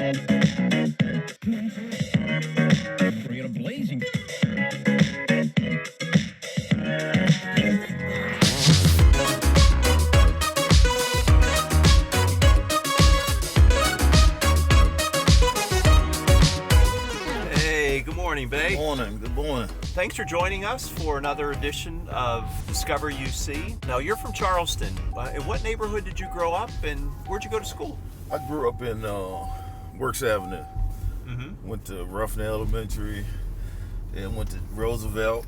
Bring it a blazing. Hey, good morning, Bay. Good morning. Good morning. Thanks for joining us for another edition of Discover UC. Now, you're from Charleston. In what neighborhood did you grow up, and where'd you go to school? I grew up in Works Avenue. Mm-hmm. Went to Ruffin Elementary, then went to Roosevelt,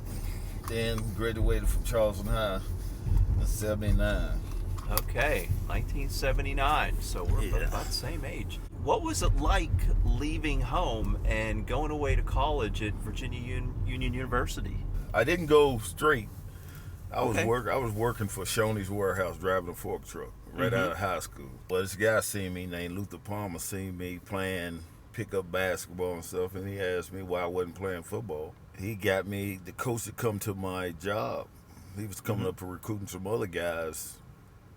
then graduated from Charleston High in '79. Okay, 1979. So we're about the same age. What was it like leaving home and going away to college at Virginia Union University? I didn't go straight. I Okay. was working for Shoney's Warehouse, driving a fork truck right out of high school. But this guy seen me named Luther Palmer, seen me playing pickup basketball and stuff, and he asked me why I wasn't playing football. He got me the coach to come to my job. He was coming up for recruiting some other guys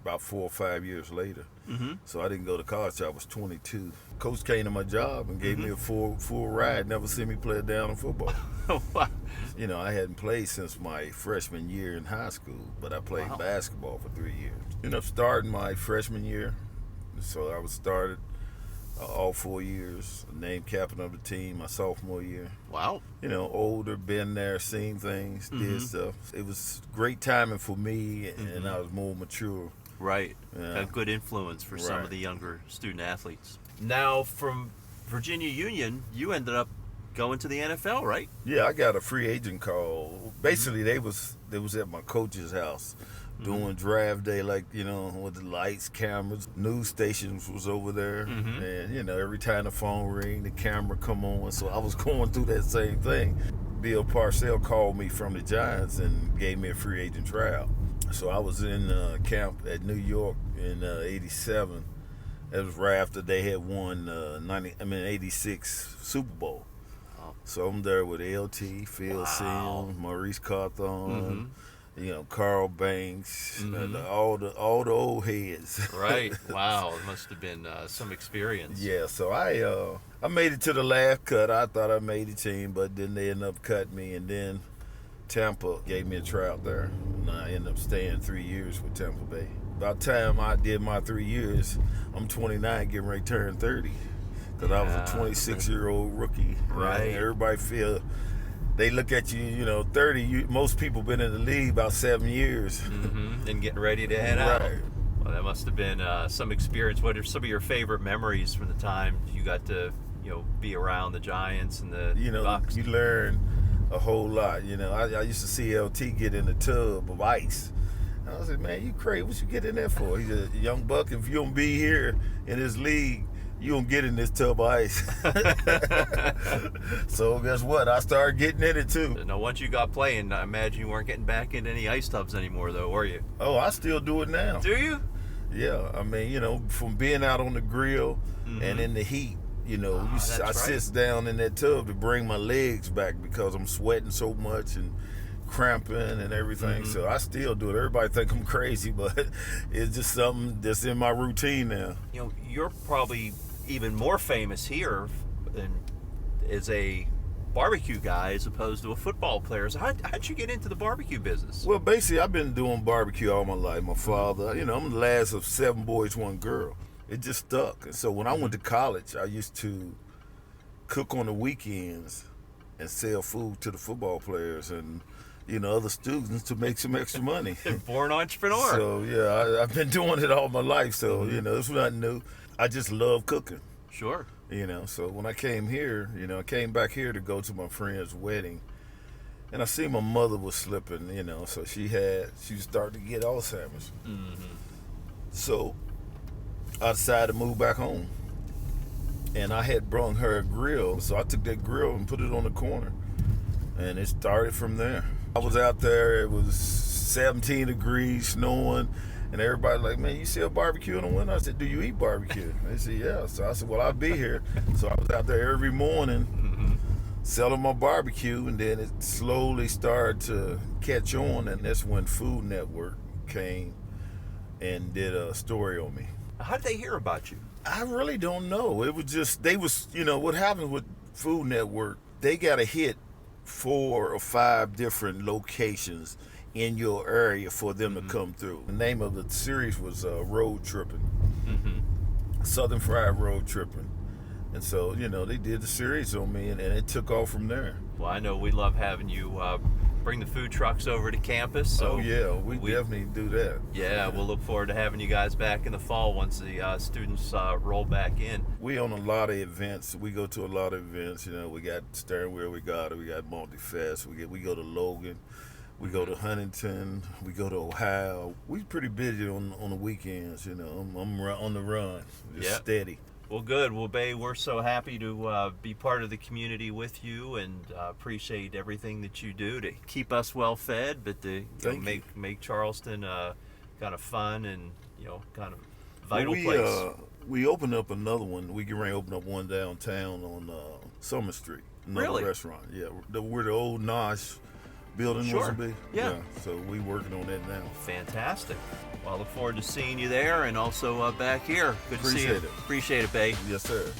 about 4 or 5 years later. Mm-hmm. So I didn't go to college till I was 22. Coach came to my job and gave me a full ride. Never seen me play a down in football. Wow. You know, I hadn't played since my freshman year in high school, but I played basketball for 3 years. Ended up starting my freshman year, so I was started all 4 years, named captain of the team my sophomore year. Wow. You know, older, been there, seen things, did stuff. It was great timing for me, and I was more mature. Right. Yeah. A good influence for some Right. of the younger student athletes. Now, from Virginia Union, you ended up going to the NFL, right? Yeah, I got a free agent call. Basically, they was at my coach's house doing draft day, like, you know, with the lights, cameras, news stations was over there, and you know, every time the phone ring, the camera come on. So I was going through that same thing. Bill Parcells called me from the Giants and gave me a free agent tryout. So I was in camp at New York in '87. That was right after they had won '86 Super Bowl. Wow. So I'm there with LT, Phil Sims, Maurice Carthon, you know, Carl Banks, and all the old heads. Right. Wow. It must have been some experience. Yeah. So I made it to the last cut. I thought I made the team, but then they ended up cutting me, and then Tampa gave me a tryout there, and I ended up staying 3 years with Tampa Bay. By the time I did my 3 years, I'm 29, getting ready to turn 30, because I was a 26-year-old rookie. Right. And everybody feel, they look at you, you know, 30. Most people been in the league about 7 years. And getting ready to head out. Right. Well, that must have been some experience. What are some of your favorite memories from the time you got to, you know, be around the Giants and the You know, Bucks? you learn a whole lot. You know, I used to see LT get in a tub of ice. And I said, man, you crazy. What you get in there for? He's a young buck. If you don't be here in this league, you don't get in this tub of ice. So guess what? I started getting in it too. Now, once you got playing, I imagine you weren't getting back into any ice tubs anymore, though, were you? Oh, I still do it now. Do you? Yeah, I mean, you know, from being out on the grill and in the heat, you know, that's I right. sit down in that tub to bring my legs back because I'm sweating so much and cramping and everything. So I still do it. Everybody think I'm crazy, but it's just something that's in my routine now. You know, you're probably even more famous here as a barbecue guy as opposed to a football player. So how'd you get into the barbecue business? Well, basically, I've been doing barbecue all my life. My father, you know, I'm the last of 7 boys, 1 girl. It just stuck. And so when I went to college, I used to cook on the weekends and sell food to the football players and, you know, other students to make some extra money. Born entrepreneur. So, yeah, I've been doing it all my life. So, you know, it's nothing new. I just love cooking, Sure. you know. So when I came here, you know, I came back here to go to my friend's wedding. And I see my mother was slipping, you know, so she was starting to get Alzheimer's. So I decided to move back home. And I had brung her a grill, so I took that grill and put it on the corner. And it started from there. I was out there, it was 17 degrees, snowing, and everybody like, man, you sell barbecue in the winter? I said, do you eat barbecue? They said, yeah. So I said, well, I'll be here. So I was out there every morning selling my barbecue, and then it slowly started to catch on, and that's when Food Network came and did a story on me. How did they hear about you? I really don't know. It was just they was what happened with Food Network. They got to hit 4 or 5 different locations in your area for them to come through. The name of the series was Road Tripping, Southern Fried Road Tripping, and so they did the series on me, and it took off from there. Well, I know we love having you bring the food trucks over to campus. So oh yeah, we definitely do that. Yeah, we'll look forward to having you guys back in the fall once the students roll back in. We own a lot of events. We go to a lot of events. We got Steering Wheel, we got Multi-Fest. We go to Logan, we go to Huntington, we go to Ohio. We pretty busy on the weekends. I'm on the run, just steady. Well, good. Well, Bay, we're so happy to be part of the community with you, and appreciate everything that you do to keep us well fed, but to make Charleston kind of fun and kind of vital place. We opened up another one. We can open up one downtown on Summer Street. Another restaurant. Yeah, where the old Nosh building was to be. Yeah. So we working on that now. Fantastic. Well, I look forward to seeing you there and also back here. Good to see you. Appreciate it. Appreciate it, Bay. Yes, sir.